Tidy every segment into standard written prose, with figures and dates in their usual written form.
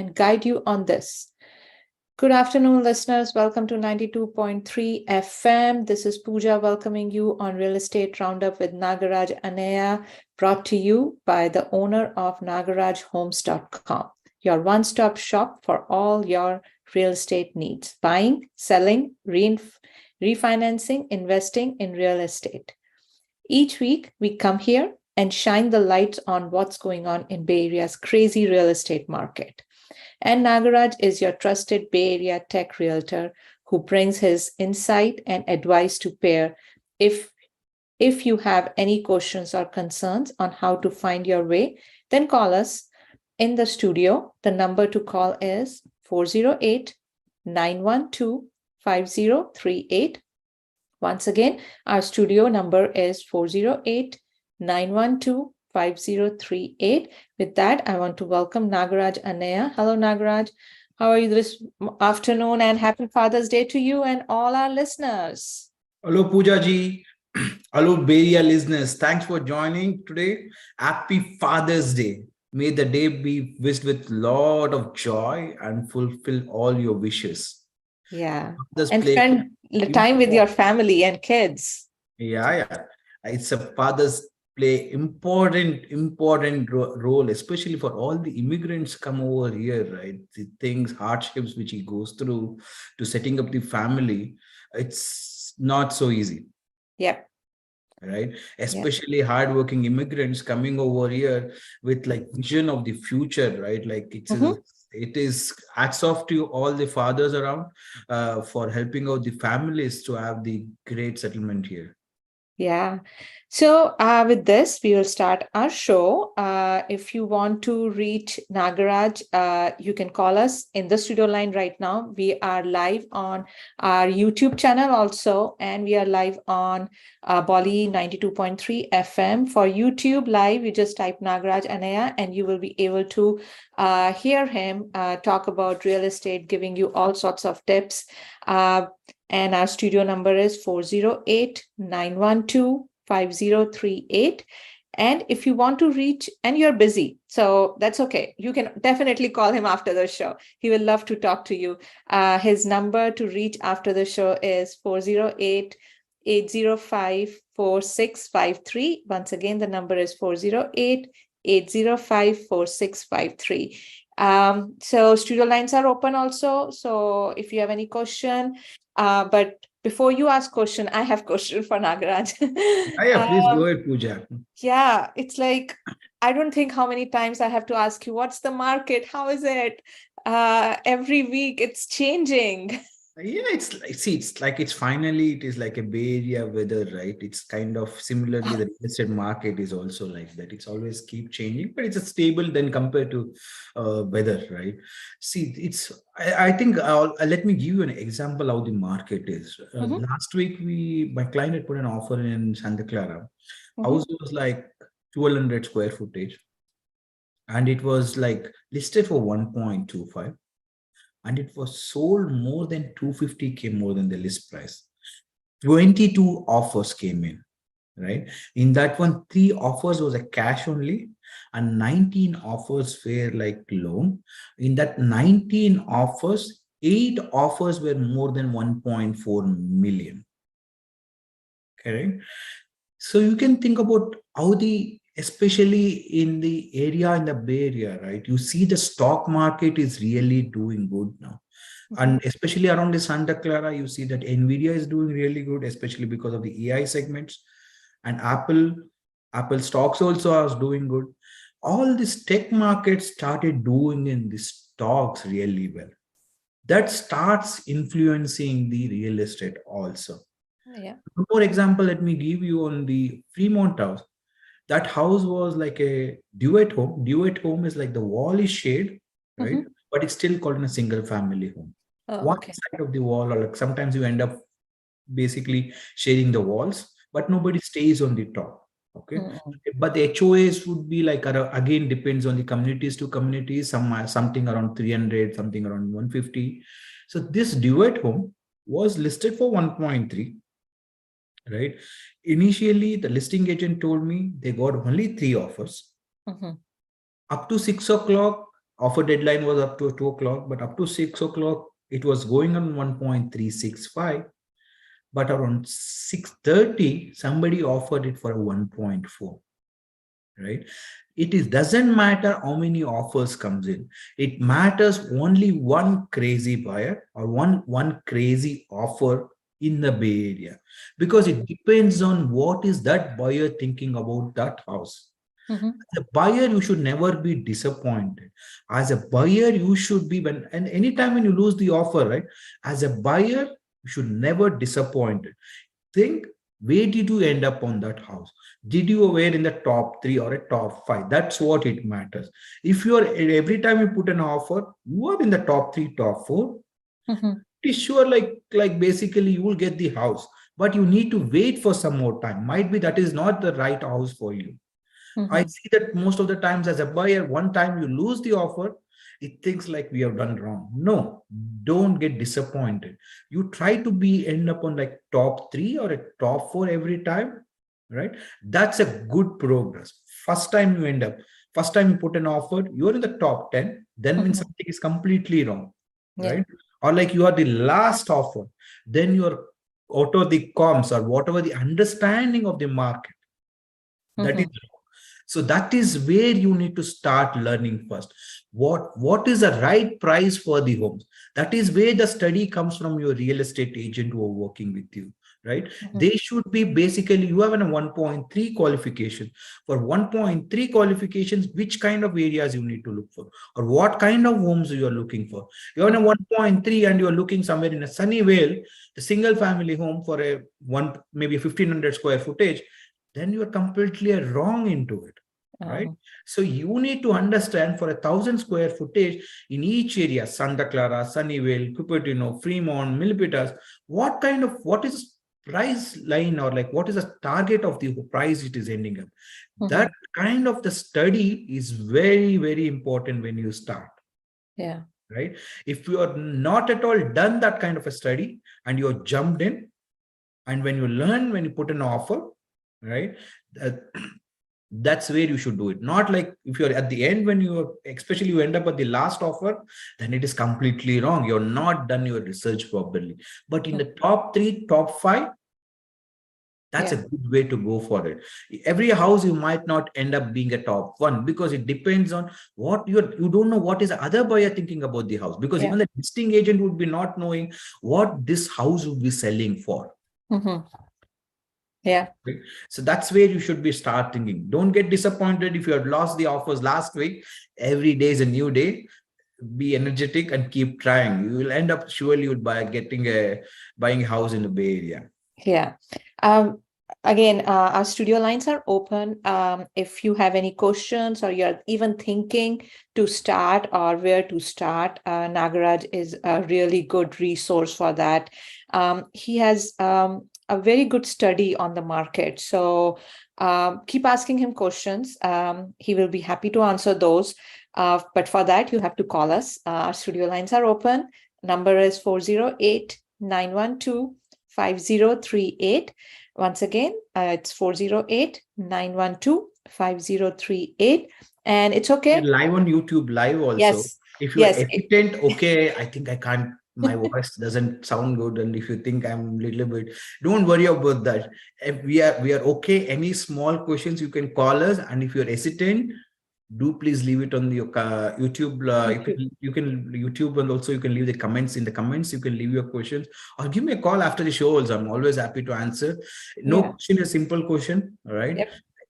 and guide you on this. Good afternoon, listeners. Welcome to 92.3 FM. This is Pooja welcoming you on Real Estate Roundup with Nagaraj Anaya, brought to you by the owner of nagarajhomes.com, your one-stop shop for all your real estate needs: buying, selling, refinancing, investing in real estate. Each week, we come here and shine the lights on what's going on in Bay Area's crazy real estate market. And Nagaraj is your trusted Bay Area tech realtor who brings his insight and advice to bear if you have any questions or concerns on how to find your way, then call us in the studio. The number to call is 408-912-5038. Once again, our studio number is 408-912-5038. With that, I want to welcome Nagaraj Anaya. Hello, Nagaraj. How are you this afternoon? And happy Father's Day to you and all our listeners. Hello, Pooja ji. Hello, Bay Area listeners. Thanks for joining today. Happy Father's Day. May the day be wished with a lot of joy and fulfill all your wishes. Yeah. And spend time with your family and kids. Yeah. It's a father's play important role, especially for all the immigrants come over here, right? The things, hardships which he goes through to setting up the family, it's not so easy. Yep. Right, especially hardworking immigrants coming over here with like vision of the future, right? Like it is hats off to all the fathers around for helping out the families to have the great settlement here. Yeah. So with this, we will start our show. If you want to reach Nagaraj, you can call us in the studio line right now. We are live on our YouTube channel also, and we are live on Bolly 92.3 FM. For YouTube live, you just type Nagaraj Anaya and you will be able to hear him talk about real estate, giving you all sorts of tips. And our studio number is 408-912-5038. And if you want to reach, and you're busy, so that's okay. You can definitely call him after the show. He will love to talk to you. His number to reach after the show is 408-805-4653. Once again, the number is 408-805-4653. So studio lines are open also. So if you have any question, but before you ask question, I have question for Nagaraj. Please go ahead, Pooja. Yeah, it's like, I don't think how many times I have to ask you, what's the market? How is it? Every week it's changing. Yeah, it's finally, it is like a Bay Area weather, right? It's kind of similarly, the real estate market is also like that. It's always keep changing, but it's a stable then compared to weather, right? See, I think let me give you an example how the market is. Last week, my client had put an offer in Santa Clara. House was like 1,200 square footage, and it was like listed for 1.25. And it was sold more than 250K more than the list price. 22 offers came in, right? In that one, 3 offers was a cash only, and 19 offers were like loan. In that 19 offers, 8 offers were more than 1.4 million. Correct? So you can think about how especially in the area, in the Bay Area, right? You see the stock market is really doing good now. And especially around the Santa Clara, you see that Nvidia is doing really good, especially because of the AI segments. And Apple stocks also are doing good. All these tech markets started doing in the stocks really well. That starts influencing the real estate also. Yeah. One more example, let me give you on the Fremont House. That house was like a duet home. Duet home is like the wall is shade, right? But it's still called a single family home. One side of the wall, or like sometimes you end up basically sharing the walls, but nobody stays on the top. Okay. But the HOAs would be like, again, depends on the communities to communities, something around 300, something around 150. So this duet home was listed for 1.3. Right. Initially, the listing agent told me they got only 3 offers. Up to 6 o'clock, Offer deadline was up to 2 o'clock, but up to 6 o'clock, it was going on 1.365. But around 6:30, somebody offered it for 1.4. Right? It is doesn't matter how many offers comes in. It matters only one crazy buyer or one crazy offer in the Bay Area, because it depends on what is that buyer thinking about that house. As a buyer, you should never be disappointed. As a buyer, you should be, when and anytime when you lose the offer, right? As a buyer, you should never disappointed. Think, where did you end up on that house? Did you were in the top three or a top five? That's what it matters. If you are, every time you put an offer, you are in the top three, top four, it is sure, like basically you will get the house, but you need to wait for some more time. Might be that is not the right house for you. I see that most of the times as a buyer, one time you lose the offer, it thinks like we have done wrong. No, don't get disappointed. You try to be end up on like top three or a top four every time, right? That's a good progress. First time you end up, first time you put an offer, you're in the top 10, then when something is completely wrong, right? Or like you are the last offer, then you're out of the comms or whatever the understanding of the market. That is, so that is where you need to start learning first. What is the right price for the homes? That is where the study comes from your real estate agent who are working with you, right? They should be basically, you have a 1.3 qualification. For 1.3 qualifications, which kind of areas you need to look for, or what kind of homes you are looking for. You have a 1.3 and you are looking somewhere in a Sunnyvale, the single family home for a one, maybe 1500 square footage, then you are completely wrong into it, right? So you need to understand, for 1,000 square footage in each area, Santa Clara, Sunnyvale, Cupertino, Fremont, Milpitas, what is price line, or like what is the target of the price it is ending up? That kind of the study is very, very important when you start. Yeah. Right? If you are not at all done that kind of a study and you're jumped in, and when you learn, when you put an offer, right, that's where you should do it. Not like if you're at the end, when you especially you end up at the last offer, then it is completely wrong. You're not done your research properly. But in the top three, top five, that's a good way to go for it. Every house you might not end up being a top one, because it depends on what you don't know what is the other buyer thinking about the house, because even the listing agent would be not knowing what this house would be selling for. Yeah. So that's where you should be start thinking. Don't get disappointed if you have lost the offers last week. Every day is a new day. Be energetic and keep trying. You will end up surely by buying a house in the Bay Area. Yeah. Again, our studio lines are open. If you have any questions, or you're even thinking to start or where to start, Nagaraj is a really good resource for that. He has a very good study on the market. So keep asking him questions. He will be happy to answer those. But for that, you have to call us. Our studio lines are open. Number is 408-912-5038. Once again, it's 408-912-5038. And it's okay. We're live on YouTube live also. Yes. If you are hesitant, okay, I think I can't, my voice doesn't sound good. And if you think I'm a little bit, don't worry about that. If we are okay. Any small questions, you can call us. And if you're hesitant, do please leave it on the YouTube. You can YouTube, and also you can leave the comments. In the comments, you can leave your questions, or give me a call after the show also. I'm always happy to answer. No question is a simple question. All right.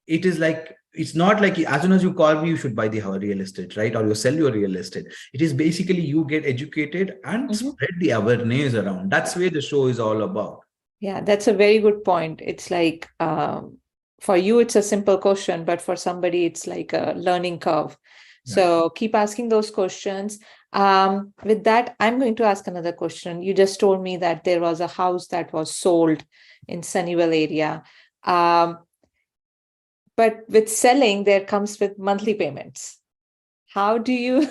It is like, it's not like as soon as you call me, you should buy the real estate, right? Or you sell your real estate. It is basically you get educated and spread the awareness around. That's where the show is all about. Yeah, that's a very good point. It's like, for you, it's a simple question, but for somebody, it's like a learning curve. So keep asking those questions. With that, I'm going to ask another question. You just told me that there was a house that was sold in Sunnyvale area. But with selling, there comes with monthly payments. How do you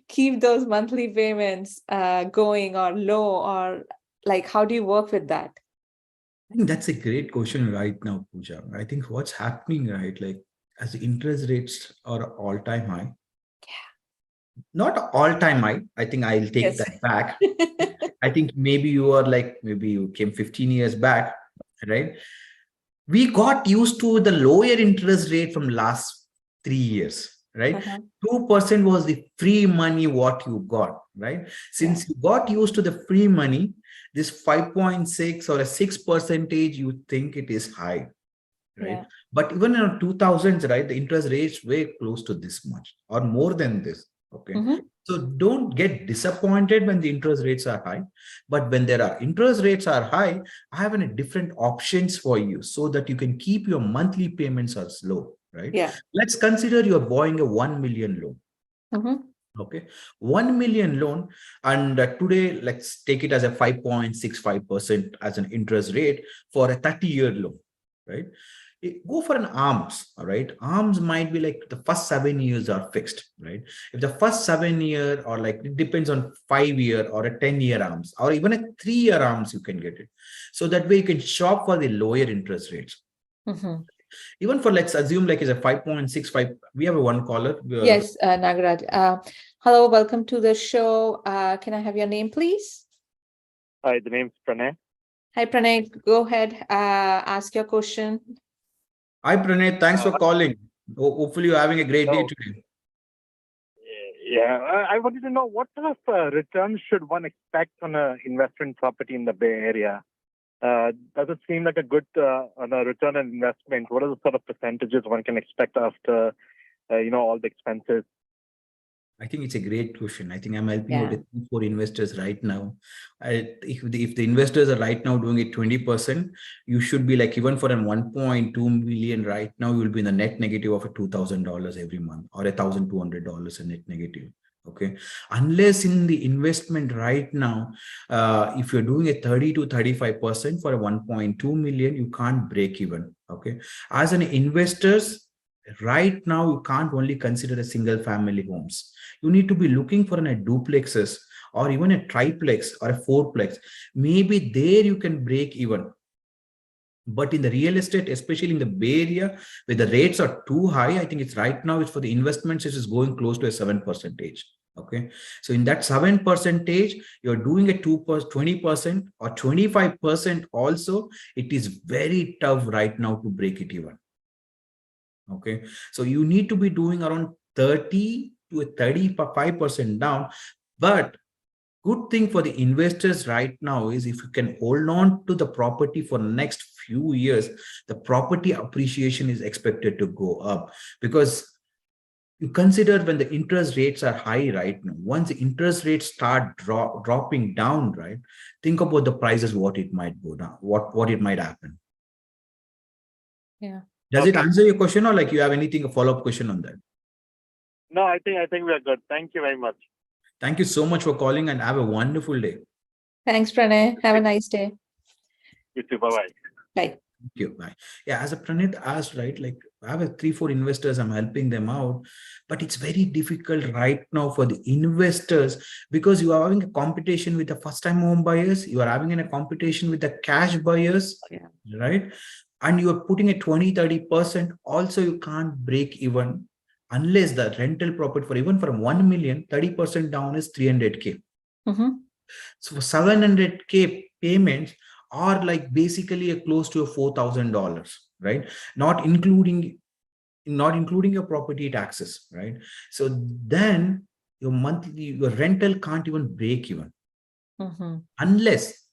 keep those monthly payments going, or low, or like, how do you work with that? I think that's a great question right now, Pooja. I think what's happening, right, like as the interest rates are all-time high, not all-time high. I think I'll take Yes. that back. I think maybe maybe you came 15 years back, right? We got used to the lower interest rate from last 3 years, right? Uh-huh. 2% was the free money what you got, right? Yeah. Since you got used to the free money, this 5.6 or a 6 percentage, you think it is high, right? Yeah. But even in 2000s, right, the interest rates were close to this much or more than this. Okay. Mm-hmm. So don't get disappointed when the interest rates are high. But when there are interest rates are high, I have a different options for you so that you can keep your monthly payments as low, right? Yeah. Let's consider you're borrowing a 1 million loan. Mm-hmm. Okay, 1 million loan, and today let's take it as a 5.65% as an interest rate for a 30-year loan, right? Go for an arms, all right? Arms might be like the first 7 years are fixed, right? If the first 7 year or like it depends on 5 year or a 10-year arms or even a 3-year arms, you can get it. So that way you can shop for the lower interest rates. Mm-hmm. Even for let's assume like it's a 5.65. We have a one caller. Yes, Nagaraj. Hello, welcome to the show. Can I have your name, please? Hi, the name's Pranay. Hi, Pranay. Go ahead. Ask your question. Hi, Pranay. Thanks for calling. Hopefully, you're having a great day So, today. yeah, I wanted to know what sort of returns should one expect on an investment property in the Bay Area? Does it seem like a good on a return on investment? What are the sort of percentages one can expect after all the expenses? I think it's a great question. I think I'm helping out Yeah. with 4 investors right now. If the investors are right now doing it 20%, you should be like even for a 1.2 million right now, you will be in the net negative of a $2,000 every month or $1,200 a net negative. Okay, unless in the investment right now, if you're doing a 30 to 35% for a 1.2 million, you can't break even. Okay, as an investors right now, you can't only consider a single family homes. You need to be looking for a duplexes or even a triplex or a fourplex. Maybe there you can break even. But in the real estate, especially in the Bay Area, where the rates are too high, I think it's right now it's for the investments, it is going close to a 7%. Okay. So in that 7%, you're doing a 20% or 25% also, it is very tough right now to break it even. Okay, so you need to be doing around 30 to a 35% down. But good thing for the investors right now is if you can hold on to the property for the next few years, the property appreciation is expected to go up, because you consider when the interest rates are high right now, once the interest rates start dropping down, right, think about the prices, what it might go down, what it might happen. Yeah. Does it answer your question, or like you have anything, a follow-up question on that? No, I think we are good. Thank you very much. Thank you so much for calling and have a wonderful day. Thanks, Pranay. Have a nice day. You too. Bye-bye. Bye. Thank you. Bye. Yeah, as a Pranit asked, right, like I have a 3-4 investors, I'm helping them out, but it's very difficult right now for the investors because you are having a competition with the first-time home buyers, you are having a competition with the cash buyers, right? And you are putting a 20-30%. Also, you can't break even unless the rental profit for even for 1 million, 30% down is 300K. Mm-hmm. So for 700K payments are like basically a close to a $4,000, right? Not including your property taxes, right? So then your rental can't even break even. Mm-hmm. Unless,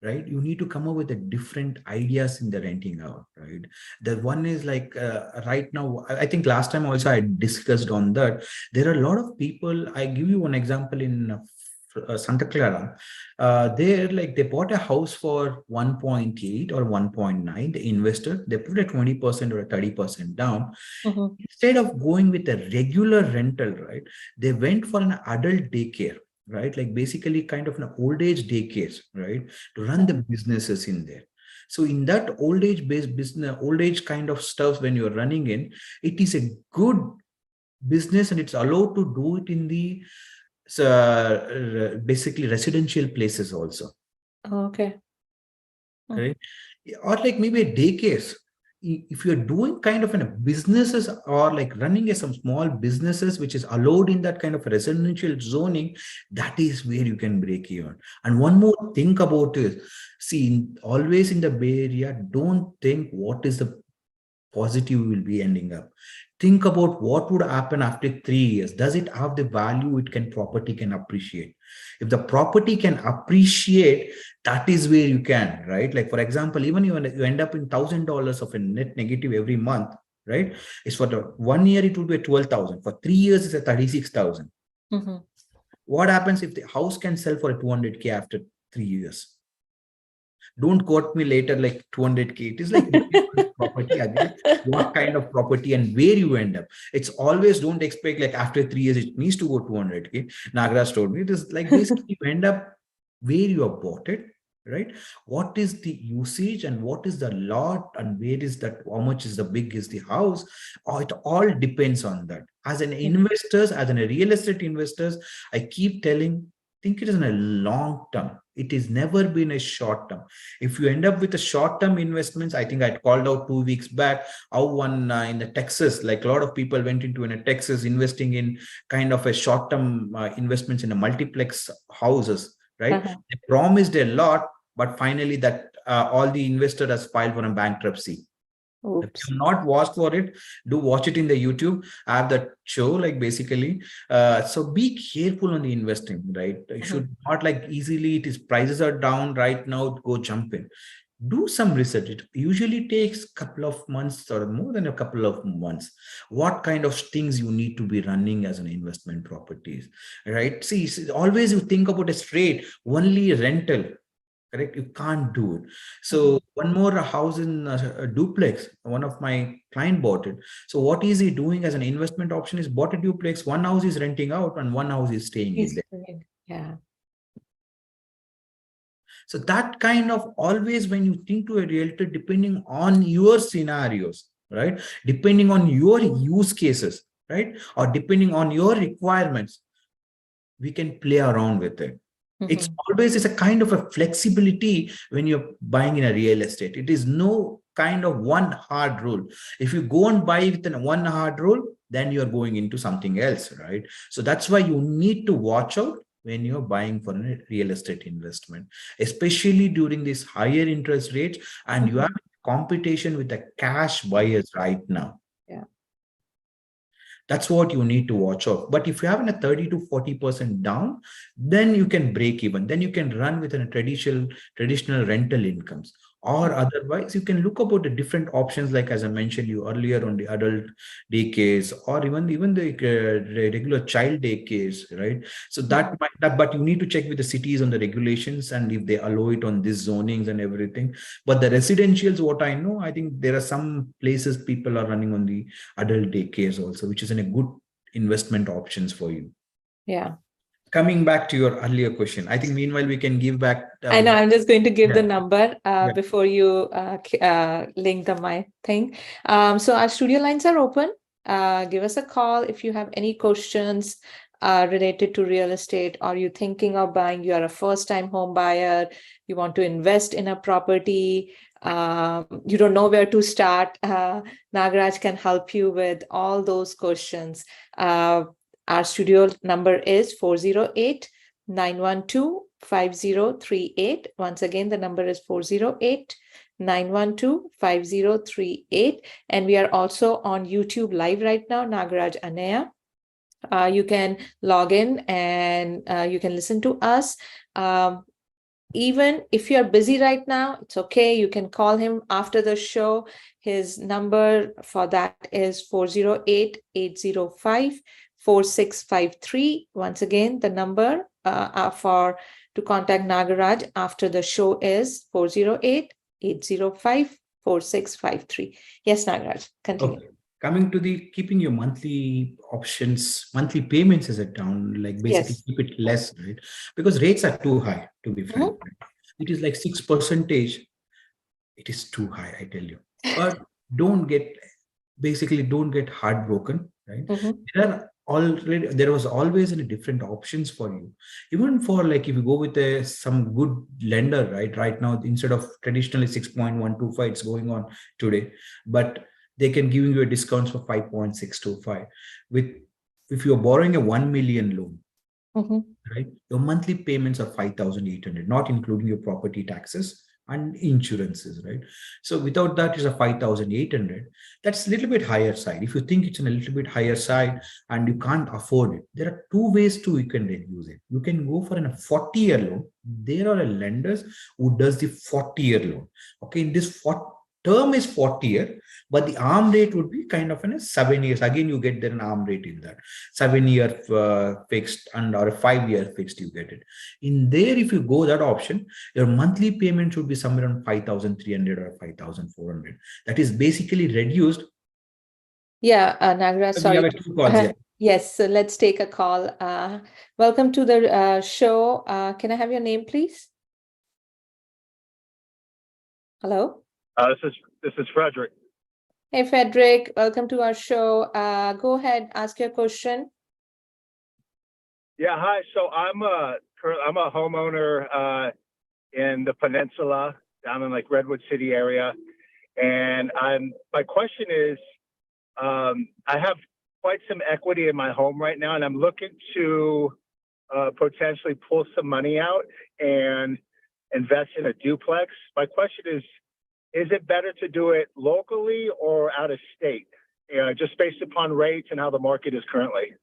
right, you need to come up with a different ideas in the renting out, right? The one is like right now, I think last time also I discussed on that. There are a lot of people. I give you one example in Santa Clara. They're like they bought a house for 1.8 or 1.9. The investor, they put a 20% or a 30% down. Mm-hmm. Instead of going with a regular rental, right, they went for an adult daycare, right? Like basically kind of an old age daycare, right? To run the businesses in there. So in that old age based business, old age kind of stuff, when you're running in, it is a good business and it's allowed to do it in the basically residential places also. Okay. Right? Or like maybe a daycare. if you're doing kind of in a businesses or like running some small businesses which is allowed in that kind of residential zoning, that is where you can break even. And one more think about is, see, always in the Bay Area, don't think what is the positive will be ending up. Think about what would happen after 3 years. Does it have the value it can property can appreciate? If the property can appreciate, that is where you can, right? Like for example, even you end up in $1,000 of a net negative every month, right? It's for the 1 year it will be 12,000. For 3 years it's a 36,000. Mm-hmm. What happens if the house can sell for a 200K after 3 years? Don't quote me later like 200K. It is like property again, what kind of property and where you end up. It's always don't expect like after 3 years it needs to go 200K. Nagaraj told me it is like basically you end up where you have bought it, right? What is the usage and what is the lot and where is that, how much is the big is the house? Or it all depends on that. As an investors, as a real estate investors, I keep telling, think it is in a long term. It is never been a short term. If you end up with a short term investments, I think I called out 2 weeks back how one in the Texas, like a lot of people went into in a Texas investing in kind of a short term investments in a multiplex houses, right? Uh-huh. They promised a lot, but finally that all the investor has filed for a bankruptcy. If Oops. you've not watched for it, do watch it in the YouTube. I have that show, like basically. So be careful on the investing, right? You should not like easily, it is prices are down right now, go jump in. Do some research. It usually takes a couple of months or more than a couple of months. What kind of things you need to be running as an investment properties, right? See, always you think about a straight, only rental. Correct, you can't do it. So one more house in a duplex, one of my client bought it. So what is he doing as an investment option is bought a duplex, one house is renting out and one house is staying in there. Yeah. So that kind of always when you think to a realtor, depending on your scenarios, right, depending on your use cases, right, or depending on your requirements, we can play around with it. It's always is a kind of a flexibility when you're buying in a real estate. It is no kind of one hard rule. If you go and buy within one hard rule, then you're going into something else, right? So that's why you need to watch out when you're buying for a real estate investment, especially during these higher interest rates, and you have competition with the cash buyers right now. Yeah. That's what you need to watch out. But if you're having a 30 to 40% down, then you can break even. Then you can run with a traditional rental incomes. Or otherwise, you can look about the different options, like as I mentioned you earlier on the adult daycares, or even the regular child daycares, right? So that might that, but you need to check with the cities on the regulations and if they allow it on these zonings and everything. But the residentials, what I know, I think there are some places people are running on the adult daycares also, which is in a good investment options for you. Yeah. Coming back to your earlier question, I think meanwhile we can give back. I know, I'm just going to give the number Yeah. before you link the my thing. So our studio lines are open. Give us a call if you have any questions related to real estate, or you're thinking of buying, you are a first-time home buyer, you want to invest in a property, you don't know where to start. Nagaraj can help you with all those questions. Our studio number is 408-912-5038. Once again, the number is 408-912-5038. And we are also on YouTube live right now, Nagaraj Anaya. You can log in and you can listen to us. Even if you're busy right now, it's okay. You can call him after the show. His number for that is 408-805-4653. Once again, the number to contact Nagaraj after the show is 408-805-4653. Yes, Nagaraj, continue. Okay. Coming to the keeping your monthly options, monthly payments as a down, like basically keep it less, right? Because rates are too high, to be frank. It is like 6%. It is too high, I tell you. But don't get heartbroken, right? There are already there was always any different options for you. Even for like if you go with some good lender, right now instead of traditionally 6.125 it's going on today, but they can give you a discount for 5.625 with if you're borrowing a 1 million loan. Right, your monthly payments are 5,800, not including your property taxes and insurances, right? So without that is a 5,800. That's a little bit higher side. If you think it's in a little bit higher side and you can't afford it, there are two ways to you can reduce it. You can go for a 40-year loan. There are lenders who does the 40-year loan. Okay, in this term is 40-year, but the arm rate would be kind of in a 7 years. Again, you get there an arm rate in that 7-year fixed and or a 5-year fixed, you get it. In there, if you go that option, your monthly payment should be somewhere around 5,300 or 5,400. That is basically reduced. Yeah, Nagaraj, sorry. We have 2 calls here. Yes, so let's take a call. Welcome to the show. Can I have your name, please? Hello? This is Frederick. Hey, Frederick, welcome to our show. Go ahead, ask your question. Yeah, hi. So I'm a homeowner in the peninsula, down in like Redwood City area, and my question is, I have quite some equity in my home right now, and I'm looking to potentially pull some money out and invest in a duplex. My question is it better to do it locally or out of state? Just based upon rates and how the market is currently.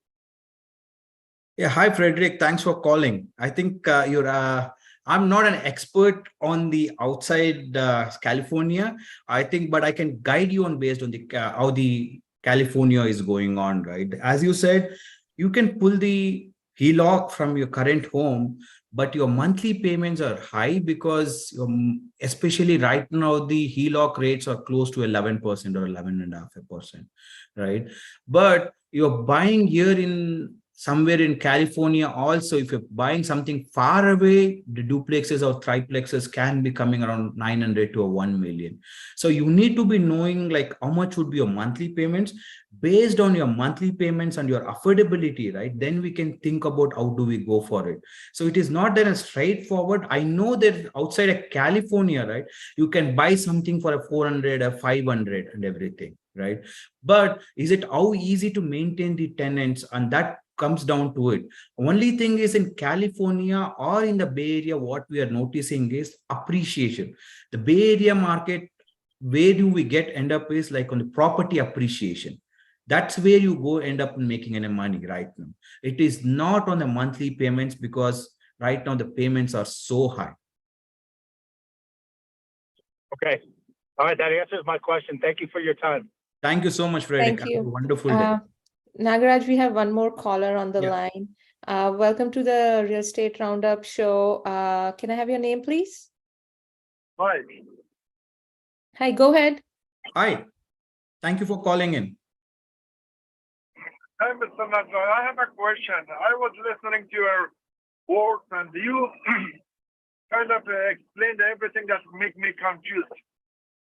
Yeah, hi Frederick. Thanks for calling. I think I'm not an expert on the outside California. I think, but I can guide you on based on the how the California is going on, right? As you said, you can pull the HELOC from your current home, but your monthly payments are high because especially right now the HELOC rates are close to 11% or 11.5%, right? But you're buying here in somewhere in California also, if you're buying something far away, the duplexes or triplexes can be coming around 900 to 1 million. So you need to be knowing like how much would be your monthly payments. Based on your monthly payments and your affordability, right? Then we can think about how do we go for it. So it is not that a straightforward. I know that outside of California, right, you can buy something for a 400 or 500 and everything, right? But is it how easy to maintain the tenants? And that comes down to it. Only thing is in California or in the Bay Area, what we are noticing is appreciation. The Bay Area market, where do we end up is like on the property appreciation. That's where you go end up making any money right now. It is not on the monthly payments because right now the payments are so high. Okay. All right. That answers my question. Thank you for your time. Thank you so much, Frederick. Thank you. Have a wonderful day. Nagaraj, we have one more caller on the line. Welcome to the Real Estate Roundup show. Can I have your name, please? Hi. Hi, go ahead. Hi. Thank you for calling in. Hi, Mr. Nagar. I have a question. I was listening to your words and you kind of explained everything that make me confused.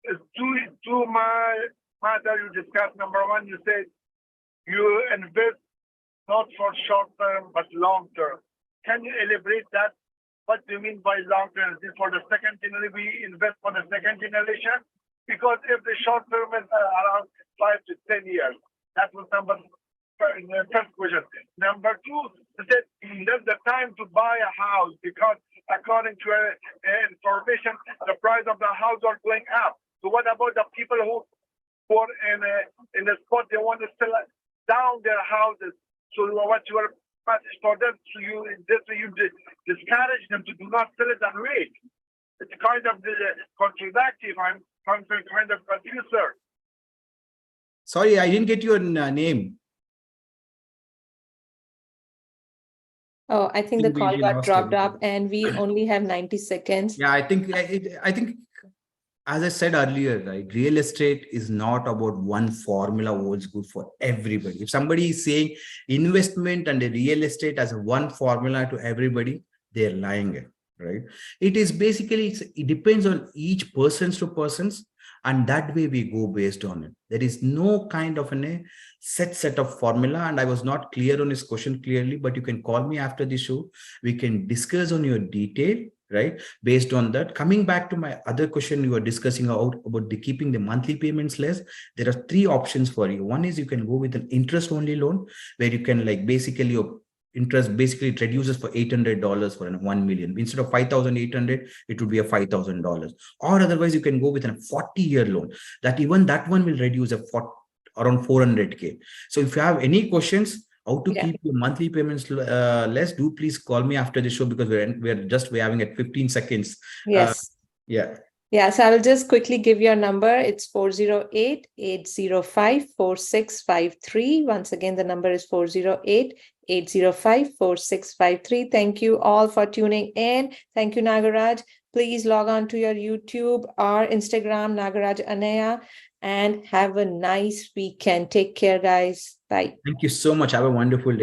It's two matter you discussed. Number one, you said you invest not for short term, but long term. Can you elaborate that? What do you mean by long term? Is this for the second generation? We invest for the second generation? Because if the short term is around 5 to 10 years, that was first question. Number two, that there's the time to buy a house because according to information, the price of the house are going up. So what about the people who are in the spot they want to sell down their houses? So what your message for them to you is this: you discourage them to do not sell it and wait. It's kind of contradictory. I'm kind of confused, sir. Sorry, I didn't get your name. Oh, I think the call got dropped up and we only have 90 seconds. Yeah, I think, as I said earlier, right, real estate is not about one formula holds good for everybody. If somebody is saying investment and real estate as one formula to everybody, they're lying, right? It is basically, it depends on each person's to persons. And that way we go based on it. There is no kind of a set of formula. And I was not clear on his question clearly, but you can call me after the show. We can discuss on your detail, right? Based on that. Coming back to my other question, you were discussing about the keeping the monthly payments less. There are three options for you. One is you can go with an interest only loan, where you can like basically your interest basically it reduces for $800 for 1 million. Instead of 5,800, it would be a $5,000. Or otherwise you can go with a 40-year loan, that even that one will reduce around 400K. So if you have any questions how to keep your monthly payments less, do please call me after the show, because we're having at 15 seconds. Yes. Yeah. Yeah, so I will just quickly give you a number. It's 408-805-4653. Once again, the number is 408-805-4653. Thank you all for tuning in. Thank you, Nagaraj. Please log on to your YouTube or Instagram, Nagaraj Anaya, and have a nice weekend. Take care, guys. Bye. Thank you so much. Have a wonderful day.